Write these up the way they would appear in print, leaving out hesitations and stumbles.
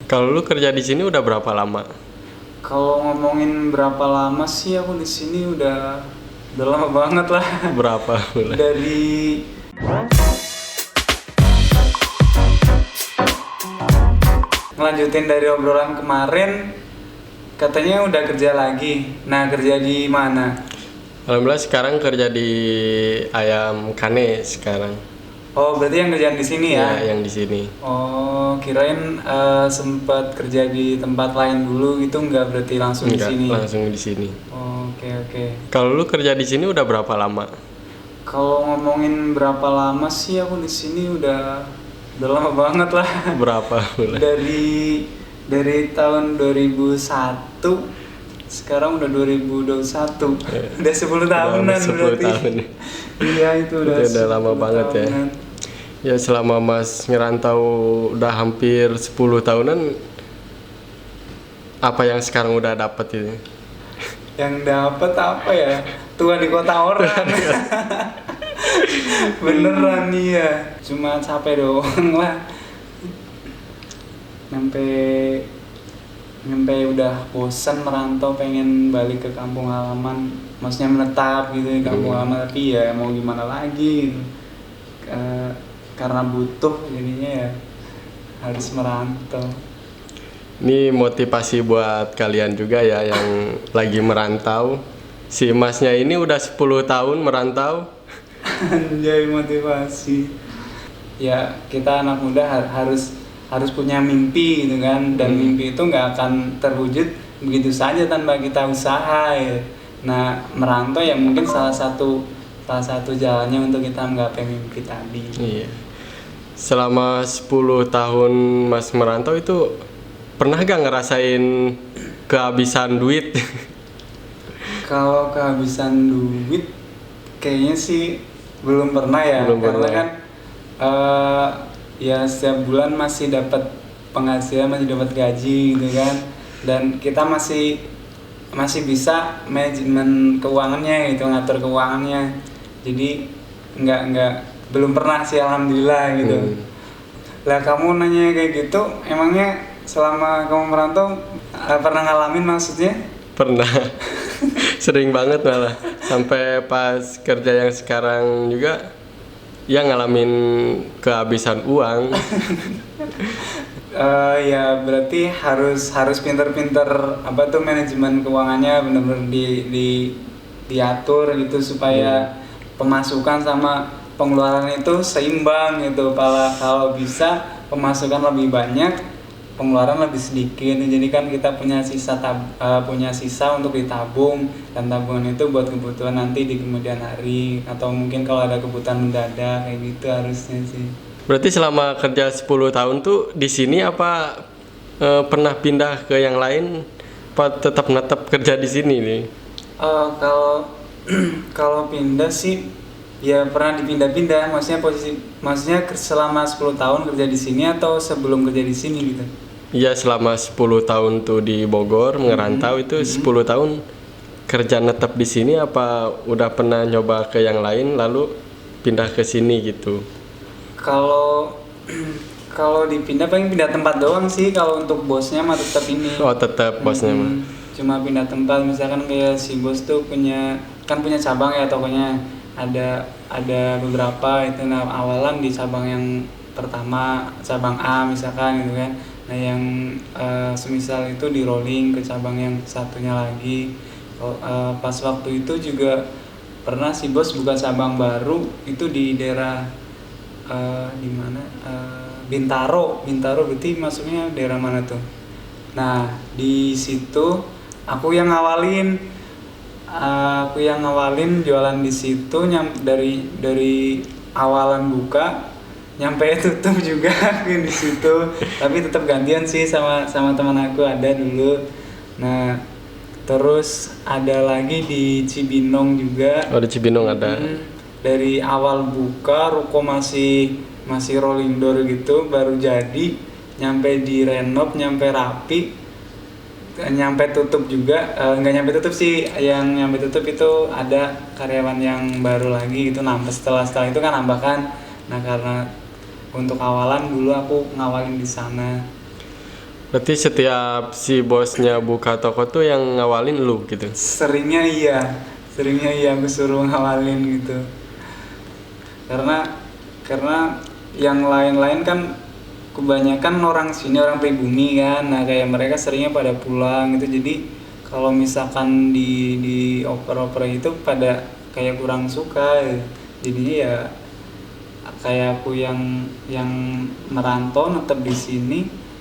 Kalau lu kerja di sini udah berapa lama? Kalau ngomongin berapa lama sih aku di sini udah lama banget lah. Berapa bulan? Dari ngelanjutin dari obrolan kemarin, katanya udah kerja lagi. Nah, kerja di mana? Alhamdulillah sekarang kerja di Ayam Kane sekarang. Oh, berarti yang kerjaan di sini ya? Ya, yang di sini. Oh, kirain sempat kerja di tempat lain dulu gitu, nggak berarti langsung di Enggak, sini. langsung di sini. Oh, oke. Kalau lu kerja di sini udah berapa lama? Kalau ngomongin berapa lama sih aku di sini udah lama banget lah. Berapa bulan? Dari tahun 2001, sekarang udah 2021. Udah 10 tahunan 10 berarti. tahun. Iya, itu udah Udah lama 10 banget ya. tahunan. Ya selama Mas ngerantau udah hampir 10 tahunan, apa yang sekarang udah dapet ini? Yang dapat apa ya? Tua di kota orang. Beneran nih ya. Cuma capek doang lah. Nyampe udah bosan merantau, pengen balik ke kampung halaman. Maksudnya menetap gitu di kampung halaman, tapi ya mau gimana lagi gitu. Karena butuh jadinya ya harus merantau. Ini motivasi buat kalian juga ya yang lagi merantau. Si Masnya ini udah 10 tahun merantau. Anjay, motivasi. Ya, kita anak muda harus punya mimpi gitu kan, dan mimpi itu nggak akan terwujud begitu saja tanpa kita usaha ya. Nah, merantau ya mungkin salah satu jalannya untuk kita menggapai mimpi tadi. Iya. Selama 10 tahun Mas merantau itu pernah gak ngerasain kehabisan duit? Kalau kehabisan duit kayaknya sih belum pernah ya. Belum Karena pernah. kan ya setiap bulan masih dapat penghasilan, masih dapat gaji gitu kan, dan kita masih bisa manajemen keuangannya gitu, ngatur keuangannya. Jadi belum pernah sih, alhamdulillah gitu. Lah, kamu nanya kayak gitu, emangnya selama kamu merantau pernah ngalamin maksudnya? Pernah. Sering banget malah. Sampai pas kerja yang sekarang juga ya ngalamin kehabisan uang. Ya berarti harus pinter-pinter apa tuh manajemen keuangannya, benar-benar diatur gitu supaya pemasukan sama pengeluaran itu seimbang gitu. Kalau bisa pemasukan lebih banyak, pengeluaran lebih sedikit. Jadi kan kita punya sisa untuk ditabung, dan tabungan itu buat kebutuhan nanti di kemudian hari, atau mungkin kalau ada kebutuhan mendadak kayak gitu harusnya sih. Berarti selama kerja 10 tahun tuh di sini apa pernah pindah ke yang lain? Apa tetap netap kerja di sini nih? Kalau pindah sih ya pernah dipindah-pindah. Maksudnya selama 10 tahun kerja di sini atau sebelum kerja di sini gitu? Iya, selama 10 tahun tuh di Bogor ngerantau itu 10 tahun kerja netap di sini, apa udah pernah nyoba ke yang lain lalu pindah ke sini gitu? Kalau dipindah paling pindah tempat doang sih. Kalau untuk bosnya mah tetap ini. Oh, tetap bosnya mah. Cuma pindah tempat, misalkan kayak si bos tuh punya cabang ya, tokonya ada beberapa itu. Nah, awalan di cabang yang pertama, cabang A misalkan gitu kan. Nah, yang semisal itu di rolling ke cabang yang satunya lagi. Pas waktu itu juga pernah si bos buka cabang baru itu di daerah di mana, Bintaro berarti masuknya daerah mana tuh? Nah, di situ aku yang ngawalin jualan di situ, dari awalan buka nyampe tutup juga di situ. Tapi tetap gantian sih sama teman aku ada dulu. Nah, terus ada lagi di Cibinong juga. Oh, di Cibinong ada. Dari awal buka ruko masih rolling door gitu, baru jadi nyampe direnov, nyampe rapi, nyampe tutup juga. Nggak nyampe tutup sih, yang nyampe tutup itu ada karyawan yang baru lagi gitu nambah. Setelah itu kan nambah kan. Nah, karena untuk awalan dulu aku ngawalin di sana. Berarti setiap si bosnya buka toko tuh yang ngawalin lu gitu. Seringnya iya aku suruh ngawalin gitu. Karena yang lain-lain kan kebanyakan orang sini, orang pribumi kan. Nah, kayak mereka seringnya pada pulang gitu. Jadi kalau misalkan di oper-oper itu pada kayak kurang suka ya. Jadinya ya kayak aku yang merantau netep di sini,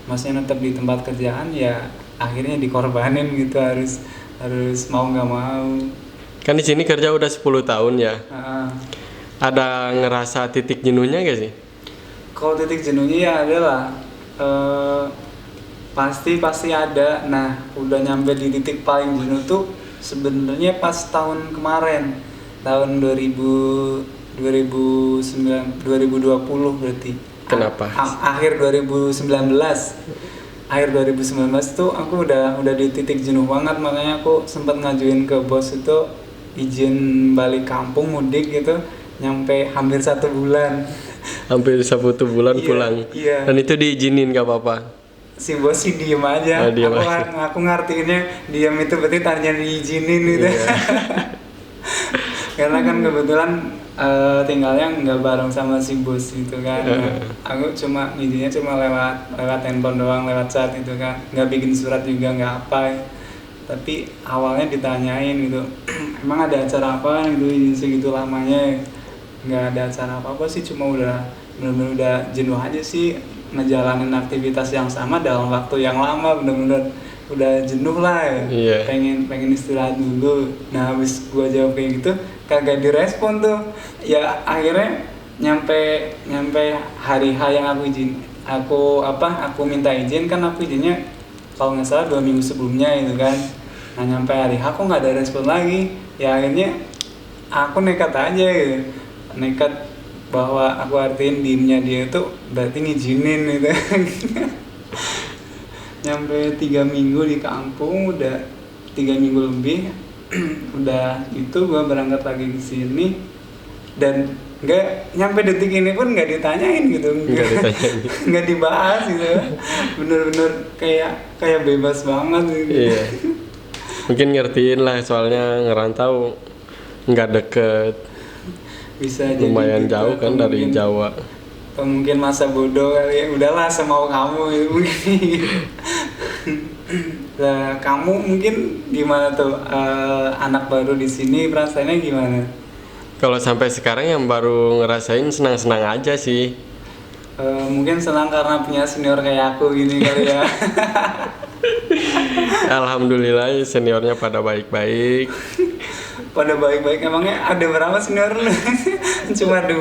maksudnya netep di tempat kerjaan, ya akhirnya dikorbanin gitu, harus mau nggak mau. Kan di sini kerja udah 10 tahun ya. Nah, Ada ngerasa titik jenuhnya gak sih? kalau titik jenuhnya ya adalah pasti ada. Nah, udah nyampe di titik paling jenuh tuh sebenarnya pas tahun kemarin, tahun 2020 berarti. Kenapa? Akhir 2019. Akhir 2019 tuh aku udah di titik jenuh banget, makanya aku sempat ngajuin ke bos itu izin balik kampung mudik gitu, nyampe hampir 1 bulan. Hampir 1 bulan Iya, pulang. iya. Dan itu diizinin gak apa-apa. Si bos sih diem aja. Oh, diem aku aja. aku ngartiinnya diem itu berarti tanya diizinin gitu. Iya. Karena kan kebetulan tinggalnya nggak bareng sama si bos gitu kan. Nah, aku cuma izinnya cuma lewat handphone doang, lewat chat gitu kan. Nggak bikin surat juga, nggak apa. Tapi awalnya ditanyain gitu, emang ada acara apa gitu izin segitu lamanya? Nggak ada acara apa-apa sih, cuma bener-bener udah jenuh aja sih ngejalanin aktivitas yang sama dalam waktu yang lama, bener-bener udah jenuh lah ya. Iya. pengen istirahat dulu. Nah, habis gua jawab kayak gitu kagak direspon tuh, ya akhirnya nyampe hari H yang aku minta izin kan, aku izinnya kalau nggak salah 2 minggu sebelumnya itu kan. Nah, nyampe hari H aku nggak ada respon lagi, ya akhirnya aku nekat aja gitu, nekat bahwa aku artiin diemnya dia itu berarti ngizinin gitu. Nyampe 3 minggu di kampung, udah 3 minggu lebih. Udah itu gua berangkat lagi ke sini dan nggak nyampe detik ini pun nggak ditanyain gitu, Nggak ditanyain. nggak dibahas gitu, bener-bener kayak bebas banget gitu. Iya. Mungkin ngertiin lah, soalnya ngerantau nggak deket. Bisa jadi Lumayan gitu, jauh kan atau dari mungkin- Jawa. atau mungkin masa bodoh kali ya, udahlah semau kamu gitu mungkin. Nah, kamu mungkin gimana tuh, anak baru di sini perasaannya gimana? Kalau sampai sekarang yang baru ngerasain senang-senang aja sih. Mungkin senang karena punya senior kayak aku gini kali ya. Alhamdulillah seniornya pada baik-baik. Pada baik-baik, emangnya ada berapa senior lu? Cuma 2.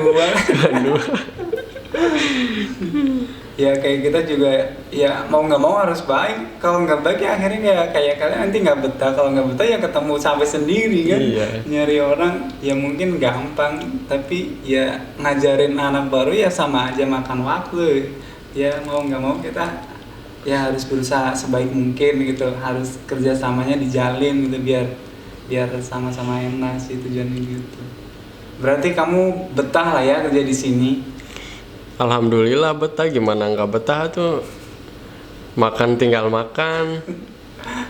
Aduh. Ya kayak kita juga ya mau nggak mau harus baik. Kalau nggak baik ya akhirnya kayak kalian nanti nggak betah. Kalau nggak betah ya ketemu sampai sendiri kan. Iya. Nyari orang ya mungkin gampang, tapi ya ngajarin anak baru ya sama aja makan waktu. Ya mau nggak mau kita ya harus berusaha sebaik mungkin gitu. Harus kerjasamanya dijalin gitu biar sama-sama enak sih tujuannya gitu. Berarti kamu betah lah ya kerja di sini. Alhamdulillah betah, gimana nggak betah tuh. Makan tinggal makan,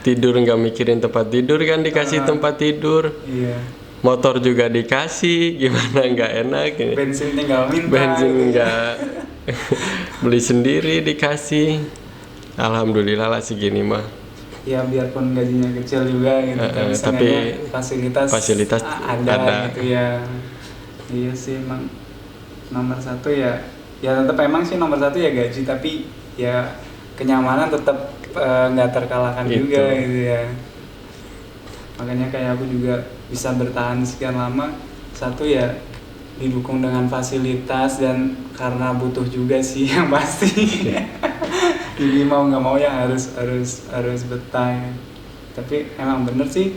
tidur nggak mikirin tempat tidur kan, dikasih tempat tidur. Iya. Motor juga dikasih, gimana nggak enak ini. Bensin tinggal minta. Bensin gitu. nggak beli sendiri dikasih. Alhamdulillah lah segini mah. Ya biarpun gajinya kecil juga gitu, tapi tapi seenggaknya fasilitas ada ada. gitu ya. Iya sih, emang nomor 1 ya tetap emang sih nomor 1 ya gaji, tapi ya kenyamanan tetap nggak terkalahkan Gitu. juga gitu ya. Makanya kayak aku juga bisa bertahan sekian lama, 1 ya didukung dengan fasilitas dan karena butuh juga sih yang pasti. Jadi mau nggak mau ya harus betah ya. Tapi emang bener sih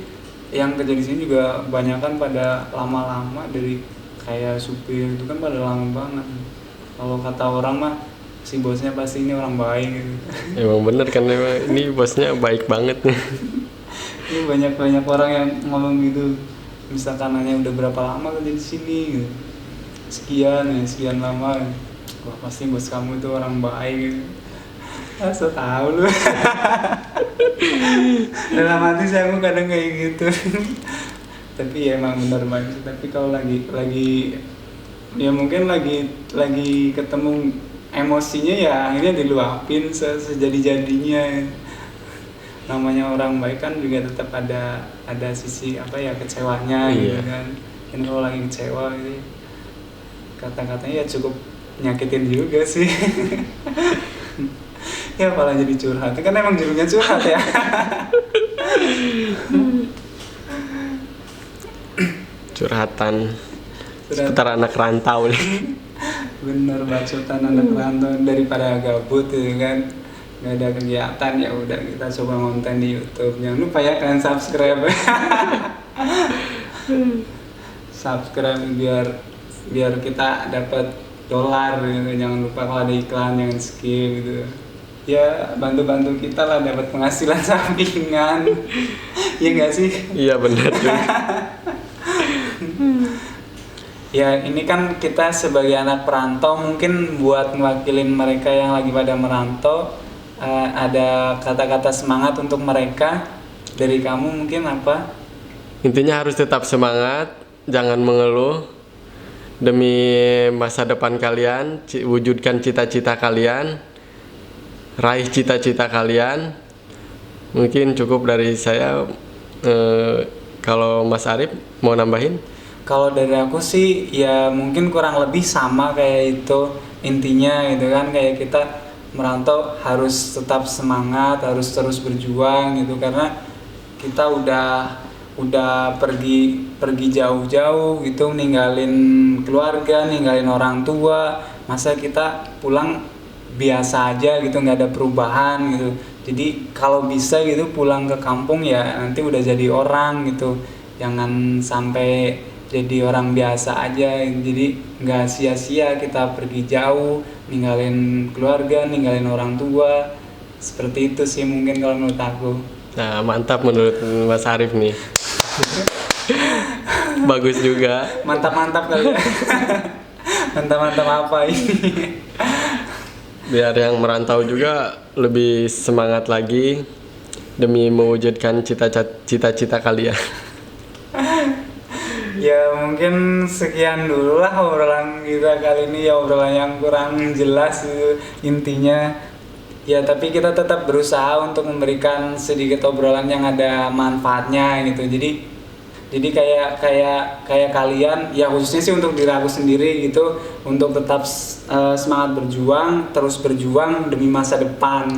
yang kerja di sini juga kebanyakan pada lama-lama, dari kayak supir itu kan pada lama banget. Kalau kata orang mah si bosnya pasti ini orang baik gitu. Emang bener kan, emang ini bosnya baik banget. Ini banyak orang yang ngomong gitu, misalkan nanya udah berapa lama kerja di sini gitu. Sekian lama. Wah, pasti bos kamu itu orang baik gitu. Masa tahu lu. Dalam hati saya aku kadang kayak gitu. Tapi ya emang benar banget. Tapi kalau lagi ya mungkin lagi ketemu emosinya ya akhirnya diluapin sejadi-jadinya. Namanya orang baik kan juga tetap ada sisi apa ya, kecewanya gitu kan. Dan kalau lagi kecewa gitu, kata-katanya ya cukup nyakitin juga sih. Ya malah jadi curhat, kan emang judulnya curhat ya. Curhatan seputar anak rantau nih. Bener, bacotan anak rantau daripada gabut gitu kan, nggak ada kegiatan, ya udah kita coba konten di YouTube. Jangan lupa ya kalian subscribe. Subscribe biar kita dapat dolar gitu. Jangan lupa kalau ada iklan jangan skip gitu. Ya bantu kita lah dapat penghasilan sampingan. Iya nggak sih? Iya benar juga. Ya ini kan kita sebagai anak perantau, mungkin buat mewakilin mereka yang lagi pada merantau, ada kata-kata semangat untuk mereka dari kamu mungkin apa? Intinya harus tetap semangat, jangan mengeluh. Demi masa depan kalian, wujudkan cita-cita kalian, raih cita-cita kalian. Mungkin cukup dari saya. Kalau Mas Arif mau nambahin? Kalau dari aku sih ya mungkin kurang lebih sama kayak itu intinya gitu kan, kayak kita merantau harus tetap semangat, harus terus berjuang gitu, karena kita udah pergi jauh-jauh gitu, ninggalin keluarga, ninggalin orang tua, masa kita pulang biasa aja gitu, nggak ada perubahan gitu. Jadi kalau bisa gitu pulang ke kampung ya nanti udah jadi orang gitu, jangan sampai jadi orang biasa aja. Jadi nggak sia-sia kita pergi jauh, ninggalin keluarga, ninggalin orang tua. Seperti itu sih mungkin kalau menurut aku. Nah, mantap menurut Mas Arif nih. Bagus juga. Mantap kali ya. Mantap apa ini? Biar yang merantau juga lebih semangat lagi demi mewujudkan cita-cita kalian. Ya mungkin sekian dulu lah obrolan kita kali ini, ya obrolan yang kurang jelas intinya. Ya tapi kita tetap berusaha untuk memberikan sedikit obrolan yang ada manfaatnya gitu. Jadi kayak kalian ya, khususnya sih untuk diri aku sendiri gitu, untuk tetap semangat berjuang, terus berjuang demi masa depan.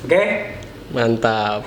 Oke? Mantap.